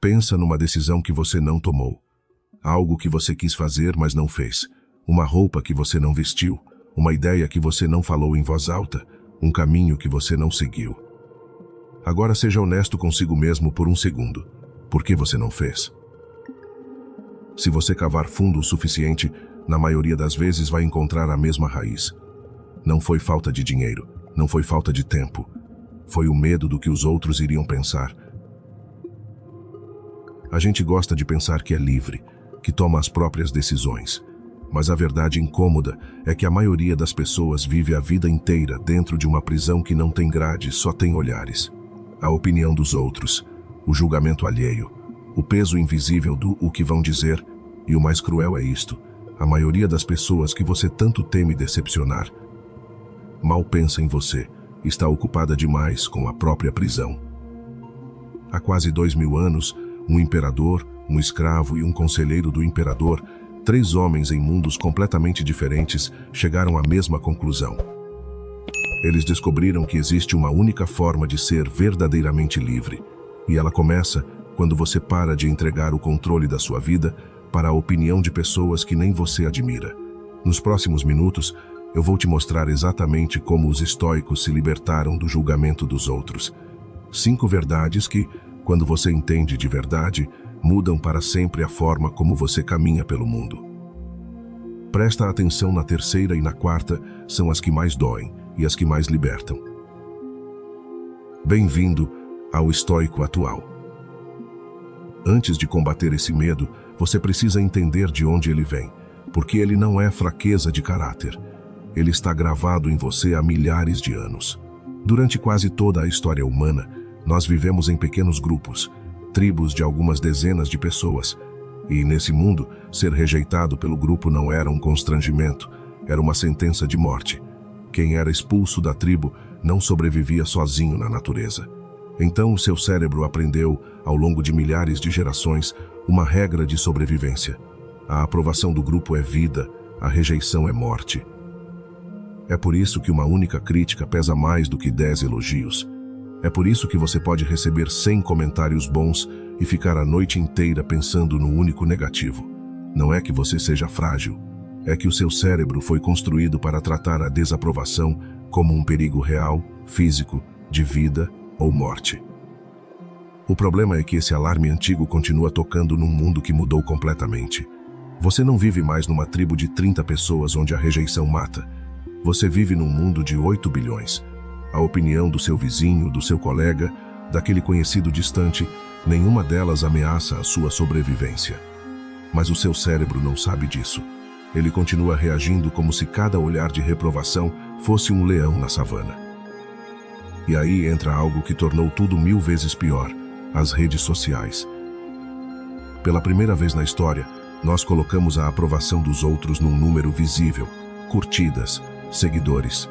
Pensa numa decisão que você não tomou. Algo que você quis fazer, mas não fez. Uma roupa que você não vestiu. Uma ideia que você não falou em voz alta. Um caminho que você não seguiu. Agora seja honesto consigo mesmo por um segundo. Por que você não fez? Se você cavar fundo o suficiente, na maioria das vezes vai encontrar a mesma raiz. Não foi falta de dinheiro, não foi falta de tempo. Foi o medo do que os outros iriam pensar. A gente gosta de pensar que é livre, que toma as próprias decisões. Mas a verdade incômoda é que a maioria das pessoas vive a vida inteira dentro de uma prisão que não tem grade, só tem olhares. A opinião dos outros, o julgamento alheio, o peso invisível do o que vão dizer, e o mais cruel é isto: a maioria das pessoas que você tanto teme decepcionar mal pensa em você, está ocupada demais com a própria prisão. Há quase 2000 anos, um imperador, um escravo e um conselheiro do imperador, 3 homens em mundos completamente diferentes, chegaram à mesma conclusão. Eles descobriram que existe uma única forma de ser verdadeiramente livre, e ela começa quando você para de entregar o controle da sua vida para a opinião de pessoas que nem você admira. Nos próximos minutos, eu vou te mostrar exatamente como os estoicos se libertaram do julgamento dos outros. 5 verdades que, quando você entende de verdade, mudam para sempre a forma como você caminha pelo mundo. Presta atenção na terceira e na quarta, são as que mais doem e as que mais libertam. Bem-vindo ao estoico atual. Antes de combater esse medo, você precisa entender de onde ele vem, porque ele não é fraqueza de caráter. Ele está gravado em você há milhares de anos. Durante quase toda a história humana, nós vivemos em pequenos grupos, tribos de algumas dezenas de pessoas. E nesse mundo, ser rejeitado pelo grupo não era um constrangimento, era uma sentença de morte. Quem era expulso da tribo não sobrevivia sozinho na natureza. Então o seu cérebro aprendeu, ao longo de milhares de gerações, uma regra de sobrevivência. A aprovação do grupo é vida, a rejeição é morte. É por isso que uma única crítica pesa mais do que 10 elogios. É por isso que você pode receber 100 comentários bons e ficar a noite inteira pensando no único negativo. Não é que você seja frágil, é que o seu cérebro foi construído para tratar a desaprovação como um perigo real, físico, de vida ou morte. O problema é que esse alarme antigo continua tocando num mundo que mudou completamente. Você não vive mais numa tribo de 30 pessoas onde a rejeição mata. Você vive num mundo de 8 bilhões. A opinião do seu vizinho, do seu colega, daquele conhecido distante, nenhuma delas ameaça a sua sobrevivência. Mas o seu cérebro não sabe disso. Ele continua reagindo como se cada olhar de reprovação fosse um leão na savana. E aí entra algo que tornou tudo 1000 vezes pior: as redes sociais. Pela primeira vez na história, nós colocamos a aprovação dos outros num número visível: curtidas, seguidores,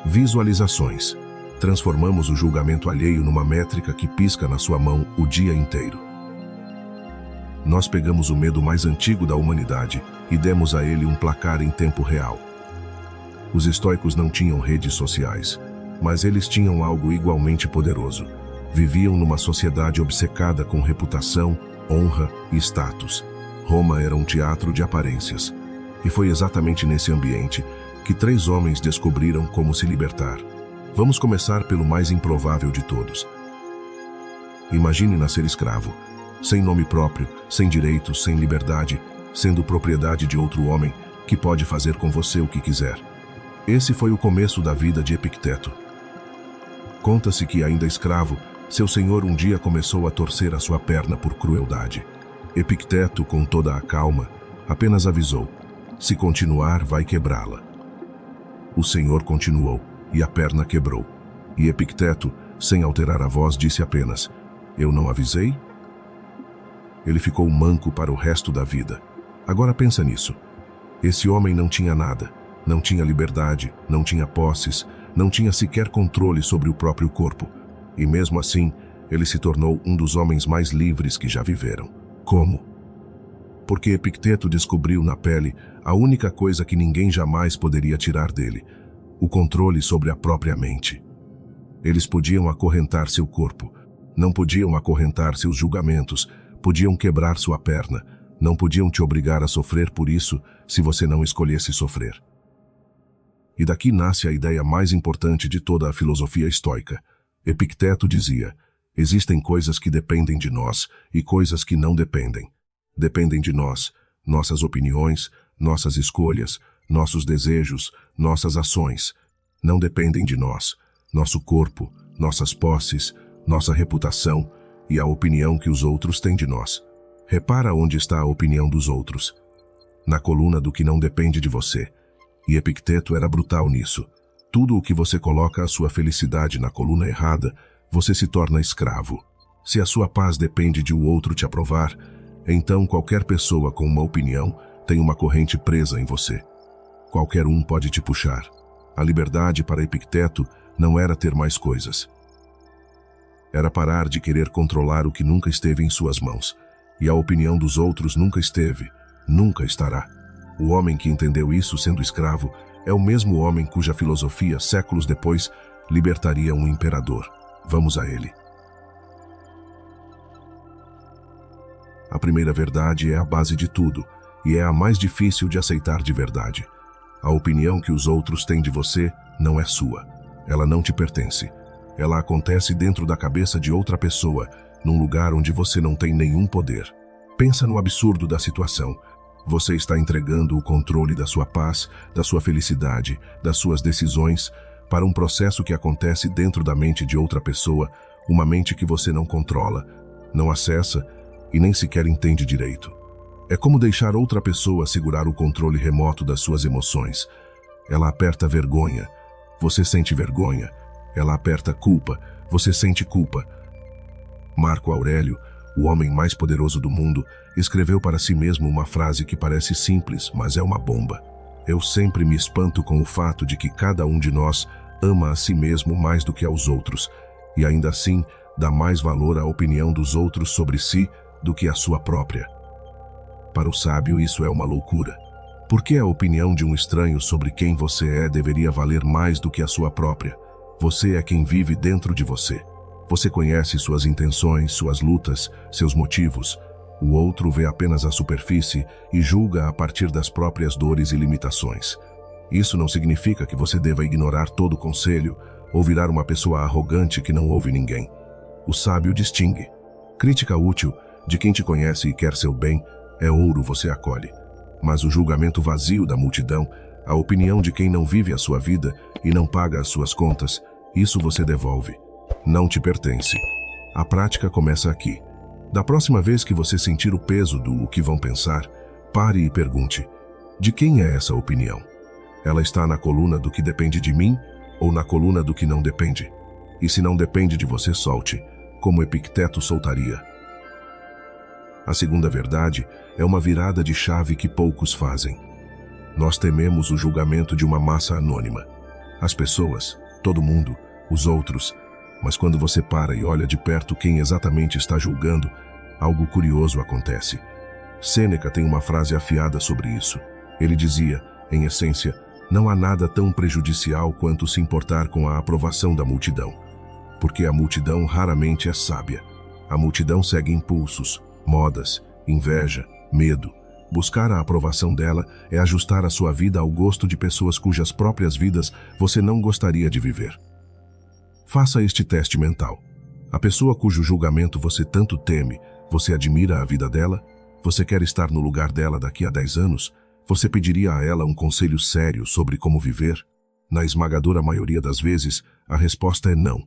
visualizações. Transformamos o julgamento alheio numa métrica que pisca na sua mão o dia inteiro. Nós pegamos o medo mais antigo da humanidade e demos a ele um placar em tempo real. Os estoicos não tinham redes sociais, mas eles tinham algo igualmente poderoso. Viviam numa sociedade obcecada com reputação, honra e status. Roma era um teatro de aparências. E foi exatamente nesse ambiente que 3 homens descobriram como se libertar. Vamos começar pelo mais improvável de todos. Imagine nascer escravo, sem nome próprio, sem direitos, sem liberdade, sendo propriedade de outro homem que pode fazer com você o que quiser. Esse foi o começo da vida de Epicteto. Conta-se que, ainda escravo, seu senhor um dia começou a torcer a sua perna por crueldade. Epicteto, com toda a calma, apenas avisou: se continuar, vai quebrá-la. O senhor continuou, e a perna quebrou. E Epicteto, sem alterar a voz, disse apenas: eu não avisei? Ele ficou manco para o resto da vida. Agora pensa nisso. Esse homem não tinha nada, não tinha liberdade, não tinha posses, não tinha sequer controle sobre o próprio corpo. E mesmo assim, ele se tornou um dos homens mais livres que já viveram. Como? Porque Epicteto descobriu na pele a única coisa que ninguém jamais poderia tirar dele: o controle sobre a própria mente. Eles podiam acorrentar seu corpo, não podiam acorrentar seus julgamentos, podiam quebrar sua perna, não podiam te obrigar a sofrer por isso se você não escolhesse sofrer. E daqui nasce a ideia mais importante de toda a filosofia estoica. Epicteto dizia: existem coisas que dependem de nós e coisas que não dependem. Dependem de nós, nossas opiniões, nossas escolhas, nossos desejos, nossas ações. Não dependem de nós, nosso corpo, nossas posses, nossa reputação e a opinião que os outros têm de nós. Repara onde está a opinião dos outros. Na coluna do que não depende de você. E Epicteto era brutal nisso. Tudo o que você coloca a sua felicidade na coluna errada, você se torna escravo. Se a sua paz depende de o outro te aprovar, então qualquer pessoa com uma opinião tem uma corrente presa em você. Qualquer um pode te puxar. A liberdade para Epicteto não era ter mais coisas. Era parar de querer controlar o que nunca esteve em suas mãos. E a opinião dos outros nunca esteve, nunca estará. O homem que entendeu isso sendo escravo é o mesmo homem cuja filosofia, séculos depois, libertaria um imperador. Vamos a ele. A primeira verdade é a base de tudo, e é a mais difícil de aceitar de verdade. A opinião que os outros têm de você não é sua. Ela não te pertence. Ela acontece dentro da cabeça de outra pessoa, num lugar onde você não tem nenhum poder. Pensa no absurdo da situação. Você está entregando o controle da sua paz, da sua felicidade, das suas decisões, para um processo que acontece dentro da mente de outra pessoa, uma mente que você não controla, não acessa e nem sequer entende direito. É como deixar outra pessoa segurar o controle remoto das suas emoções. Ela aperta vergonha, você sente vergonha. Ela aperta culpa, você sente culpa. Marco Aurélio, o homem mais poderoso do mundo, escreveu para si mesmo uma frase que parece simples, mas é uma bomba. Eu sempre me espanto com o fato de que cada um de nós ama a si mesmo mais do que aos outros, e ainda assim dá mais valor à opinião dos outros sobre si do que à sua própria. Para o sábio, isso é uma loucura. Por que a opinião de um estranho sobre quem você é deveria valer mais do que a sua própria? Você é quem vive dentro de você. Você conhece suas intenções, suas lutas, seus motivos. O outro vê apenas a superfície e julga a partir das próprias dores e limitações. Isso não significa que você deva ignorar todo conselho ou virar uma pessoa arrogante que não ouve ninguém. O sábio distingue. Crítica útil de quem te conhece e quer seu bem é ouro, você acolhe. Mas o julgamento vazio da multidão, a opinião de quem não vive a sua vida e não paga as suas contas, isso você devolve. Não te pertence. A prática começa aqui. Da próxima vez que você sentir o peso do o que vão pensar, pare e pergunte: de quem é essa opinião? Ela está na coluna do que depende de mim ou na coluna do que não depende? E se não depende de você, solte, como Epicteto soltaria. A segunda verdade é uma virada de chave que poucos fazem. Nós tememos o julgamento de uma massa anônima. As pessoas, todo mundo, os outros. Mas quando você para e olha de perto quem exatamente está julgando, algo curioso acontece. Sêneca tem uma frase afiada sobre isso. Ele dizia, em essência, não há nada tão prejudicial quanto se importar com a aprovação da multidão. Porque a multidão raramente é sábia. A multidão segue impulsos, modas, inveja, medo. Buscar a aprovação dela é ajustar a sua vida ao gosto de pessoas cujas próprias vidas você não gostaria de viver. Faça este teste mental. A pessoa cujo julgamento você tanto teme, você admira a vida dela? Você quer estar no lugar dela daqui a 10 anos? Você pediria a ela um conselho sério sobre como viver? Na esmagadora maioria das vezes, a resposta é não.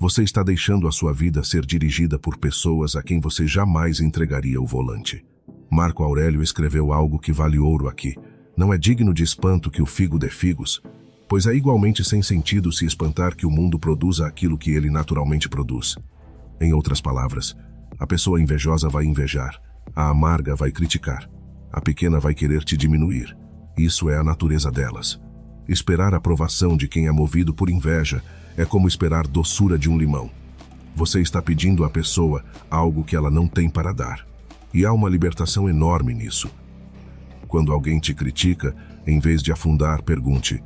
Você está deixando a sua vida ser dirigida por pessoas a quem você jamais entregaria o volante. Marco Aurélio escreveu algo que vale ouro aqui. Não é digno de espanto que o figo dê figos, pois é igualmente sem sentido se espantar que o mundo produza aquilo que ele naturalmente produz. Em outras palavras, a pessoa invejosa vai invejar, a amarga vai criticar, a pequena vai querer te diminuir. Isso é a natureza delas. Esperar a aprovação de quem é movido por inveja é como esperar doçura de um limão. Você está pedindo à pessoa algo que ela não tem para dar. E há uma libertação enorme nisso. Quando alguém te critica, em vez de afundar, pergunte: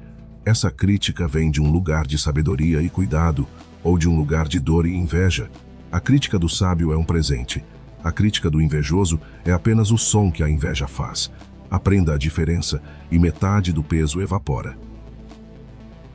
essa crítica vem de um lugar de sabedoria e cuidado, ou de um lugar de dor e inveja? A crítica do sábio é um presente. A crítica do invejoso é apenas o som que a inveja faz. Aprenda a diferença e metade do peso evapora.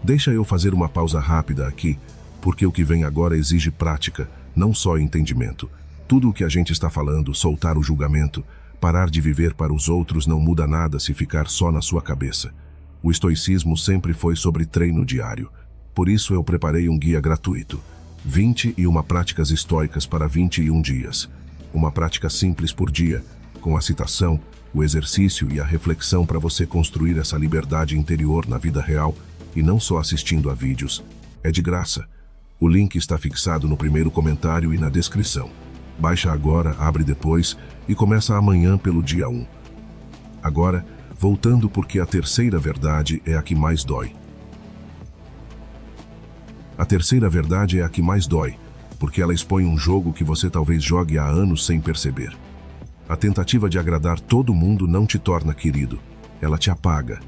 Deixa eu fazer uma pausa rápida aqui, porque o que vem agora exige prática, não só entendimento. Tudo o que a gente está falando, soltar o julgamento, parar de viver para os outros não muda nada se ficar só na sua cabeça. O estoicismo sempre foi sobre treino diário. Por isso eu preparei um guia gratuito. 21 práticas estoicas para 21 dias. Uma prática simples por dia, com a citação, o exercício e a reflexão para você construir essa liberdade interior na vida real e não só assistindo a vídeos. É de graça. O link está fixado no primeiro comentário e na descrição. Baixa agora, abre depois e começa amanhã pelo dia 1. Agora, voltando porque a terceira verdade é a que mais dói. A terceira verdade é a que mais dói, porque ela expõe um jogo que você talvez jogue há anos sem perceber. A tentativa de agradar todo mundo não te torna querido, ela te apaga.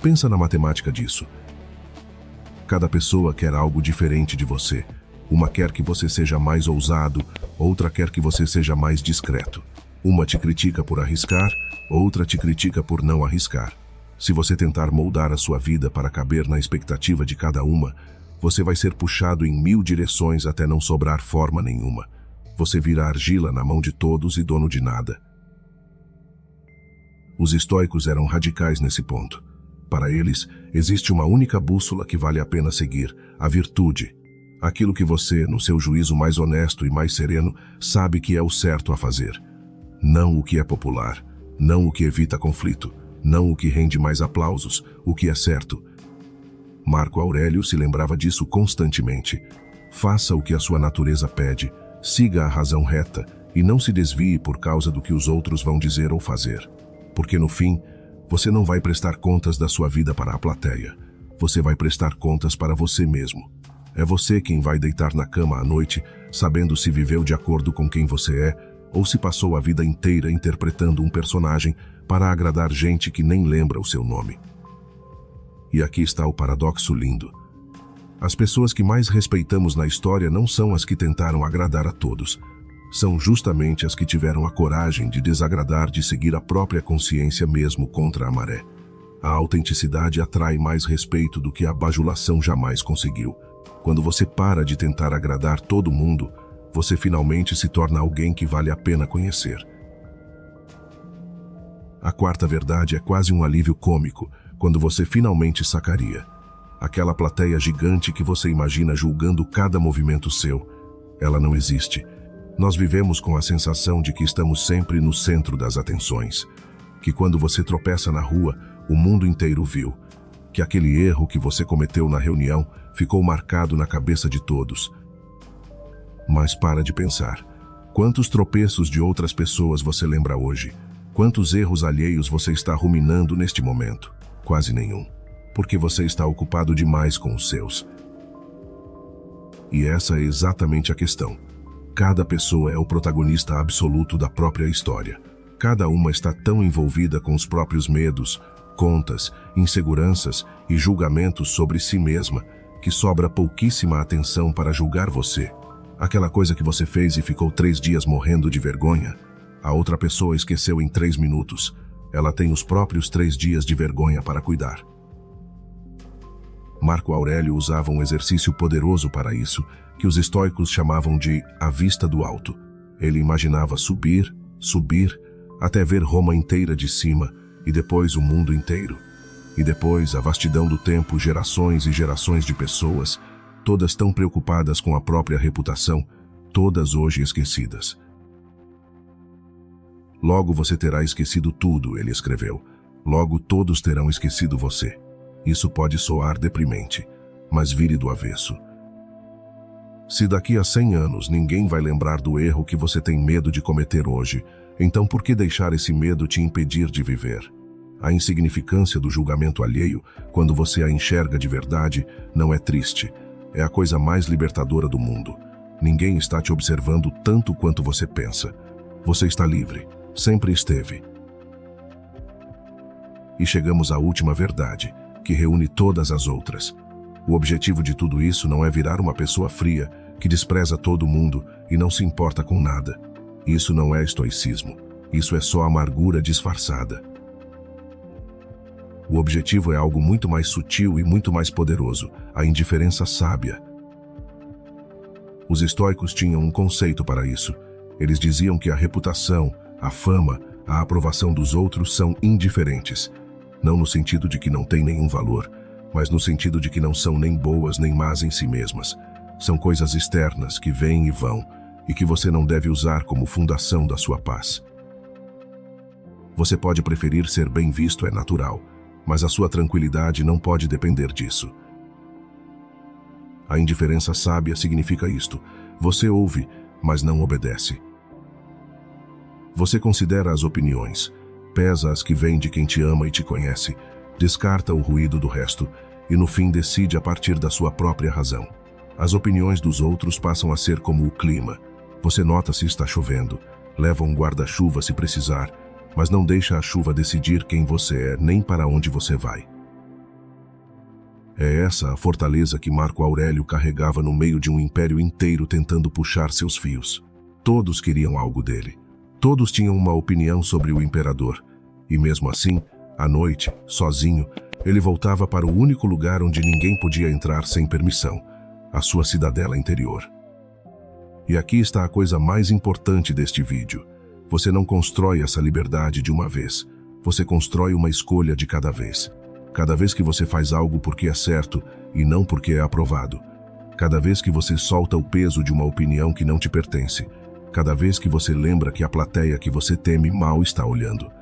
Pensa na matemática disso. Cada pessoa quer algo diferente de você. Uma quer que você seja mais ousado, outra quer que você seja mais discreto. Uma te critica por arriscar, outra te critica por não arriscar. Se você tentar moldar a sua vida para caber na expectativa de cada uma, você vai ser puxado em 1000 direções até não sobrar forma nenhuma. Você vira argila na mão de todos e dono de nada. Os estoicos eram radicais nesse ponto. Para eles, existe uma única bússola que vale a pena seguir, a virtude. Aquilo que você, no seu juízo mais honesto e mais sereno, sabe que é o certo a fazer. Não o que é popular, não o que evita conflito, não o que rende mais aplausos, o que é certo. Marco Aurélio se lembrava disso constantemente. Faça o que a sua natureza pede, siga a razão reta e não se desvie por causa do que os outros vão dizer ou fazer. Porque no fim, você não vai prestar contas da sua vida para a plateia. Você vai prestar contas para você mesmo. É você quem vai deitar na cama à noite, sabendo se viveu de acordo com quem você é, ou se passou a vida inteira interpretando um personagem para agradar gente que nem lembra o seu nome. E aqui está o paradoxo lindo. As pessoas que mais respeitamos na história não são as que tentaram agradar a todos. São justamente as que tiveram a coragem de desagradar, de seguir a própria consciência mesmo contra a maré. A autenticidade atrai mais respeito do que a bajulação jamais conseguiu. Quando você para de tentar agradar todo mundo, você finalmente se torna alguém que vale a pena conhecer. A quarta verdade é quase um alívio cômico, quando você finalmente sacaria. Aquela plateia gigante que você imagina julgando cada movimento seu, ela não existe. Nós vivemos com a sensação de que estamos sempre no centro das atenções, que quando você tropeça na rua, o mundo inteiro viu, que aquele erro que você cometeu na reunião ficou marcado na cabeça de todos. Mas para de pensar. Quantos tropeços de outras pessoas você lembra hoje? Quantos erros alheios você está ruminando neste momento? Quase nenhum. Porque você está ocupado demais com os seus. E essa é exatamente a questão. Cada pessoa é o protagonista absoluto da própria história. Cada uma está tão envolvida com os próprios medos, contas, inseguranças e julgamentos sobre si mesma, que sobra pouquíssima atenção para julgar você. Aquela coisa que você fez e ficou 3 dias morrendo de vergonha, a outra pessoa esqueceu em 3 minutos. Ela tem os próprios 3 dias de vergonha para cuidar. Marco Aurélio usava um exercício poderoso para isso, que os estoicos chamavam de a vista do alto. Ele imaginava subir, até ver Roma inteira de cima, e depois o mundo inteiro. E depois a vastidão do tempo, gerações e gerações de pessoas, todas tão preocupadas com a própria reputação, todas hoje esquecidas. Logo você terá esquecido tudo, ele escreveu. Logo todos terão esquecido você. Isso pode soar deprimente, mas vire do avesso. Se daqui a 100 anos ninguém vai lembrar do erro que você tem medo de cometer hoje, então por que deixar esse medo te impedir de viver? A insignificância do julgamento alheio, quando você a enxerga de verdade, não é triste. É a coisa mais libertadora do mundo. Ninguém está te observando tanto quanto você pensa. Você está livre. Sempre esteve. E chegamos à última verdade, que reúne todas as outras. O objetivo de tudo isso não é virar uma pessoa fria, que despreza todo mundo e não se importa com nada. Isso não é estoicismo. Isso é só amargura disfarçada. O objetivo é algo muito mais sutil e muito mais poderoso, a indiferença sábia. Os estoicos tinham um conceito para isso. Eles diziam que a reputação, a fama, a aprovação dos outros são indiferentes. Não no sentido de que não têm nenhum valor, mas no sentido de que não são nem boas nem más em si mesmas. São coisas externas que vêm e vão, e que você não deve usar como fundação da sua paz. Você pode preferir ser bem visto, é natural, mas a sua tranquilidade não pode depender disso. A indiferença sábia significa isto: você ouve, mas não obedece. Você considera as opiniões, pesa as que vêm de quem te ama e te conhece, descarta o ruído do resto e no fim decide a partir da sua própria razão. As opiniões dos outros passam a ser como o clima. Você nota se está chovendo, leva um guarda-chuva se precisar, mas não deixa a chuva decidir quem você é nem para onde você vai. É essa a fortaleza que Marco Aurélio carregava no meio de um império inteiro tentando puxar seus fios. Todos queriam algo dele. Todos tinham uma opinião sobre o imperador. E mesmo assim, à noite, sozinho, ele voltava para o único lugar onde ninguém podia entrar sem permissão, a sua cidadela interior. E aqui está a coisa mais importante deste vídeo. Você não constrói essa liberdade de uma vez. Você constrói uma escolha de cada vez. Cada vez que você faz algo porque é certo e não porque é aprovado. Cada vez que você solta o peso de uma opinião que não te pertence. Cada vez que você lembra que a plateia que você teme mal está olhando.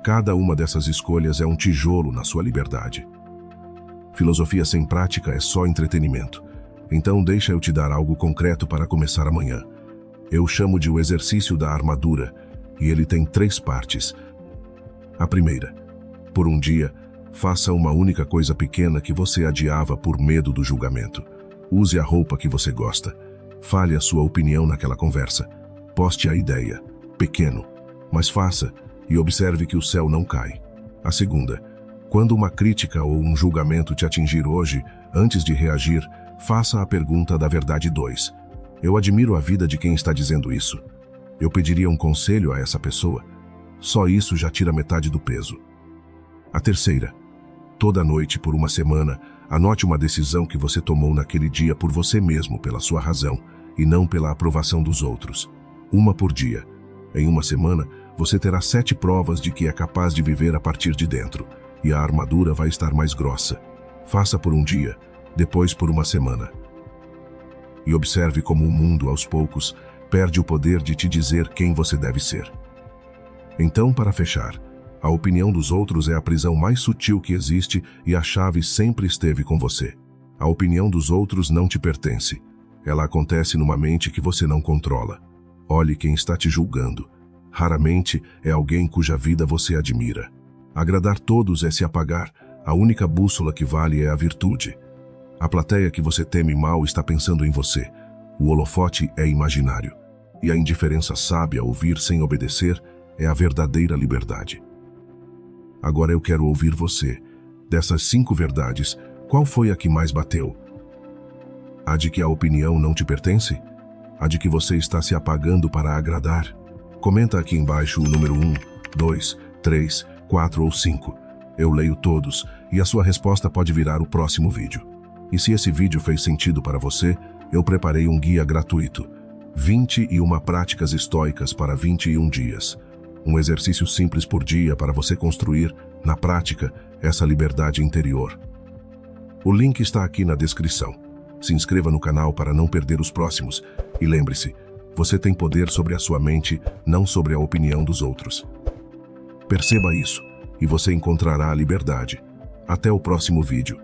Cada uma dessas escolhas é um tijolo na sua liberdade. Filosofia sem prática é só entretenimento. Então deixa eu te dar algo concreto para começar amanhã. Eu chamo de o exercício da armadura, e ele tem 3 partes. A primeira: por um dia, faça uma única coisa pequena que você adiava por medo do julgamento. Use a roupa que você gosta. Fale a sua opinião naquela conversa. Poste a ideia. Pequeno, mas faça, e observe que o céu não cai. A segunda: quando uma crítica ou um julgamento te atingir hoje, antes de reagir, faça a pergunta da verdade 2. Eu admiro a vida de quem está dizendo isso. Eu pediria um conselho a essa pessoa. Só isso já tira metade do peso. A terceira: toda noite por uma semana, anote uma decisão que você tomou naquele dia por você mesmo, pela sua razão, e não pela aprovação dos outros. Uma por dia. Em uma semana, você terá 7 provas de que é capaz de viver a partir de dentro, e a armadura vai estar mais grossa. Faça por um dia, depois por uma semana. E observe como o mundo, aos poucos, perde o poder de te dizer quem você deve ser. Então, para fechar, a opinião dos outros é a prisão mais sutil que existe e a chave sempre esteve com você. A opinião dos outros não te pertence. Ela acontece numa mente que você não controla. Olhe quem está te julgando. Raramente é alguém cuja vida você admira. Agradar todos é se apagar. A única bússola que vale é a virtude. A plateia que você teme mal está pensando em você. O holofote é imaginário. E a indiferença sábia, ouvir sem obedecer, é a verdadeira liberdade. Agora eu quero ouvir você. Dessas 5 verdades, qual foi a que mais bateu? A de que a opinião não te pertence? A de que você está se apagando para agradar? Comenta aqui embaixo o número 1, 2, 3, 4 ou 5. Eu leio todos e a sua resposta pode virar o próximo vídeo. E se esse vídeo fez sentido para você, eu preparei um guia gratuito. 21 práticas estoicas para 21 dias. Um exercício simples por dia para você construir, na prática, essa liberdade interior. O link está aqui na descrição. Se inscreva no canal para não perder os próximos. E lembre-se, você tem poder sobre a sua mente, não sobre a opinião dos outros. Perceba isso, e você encontrará a liberdade. Até o próximo vídeo.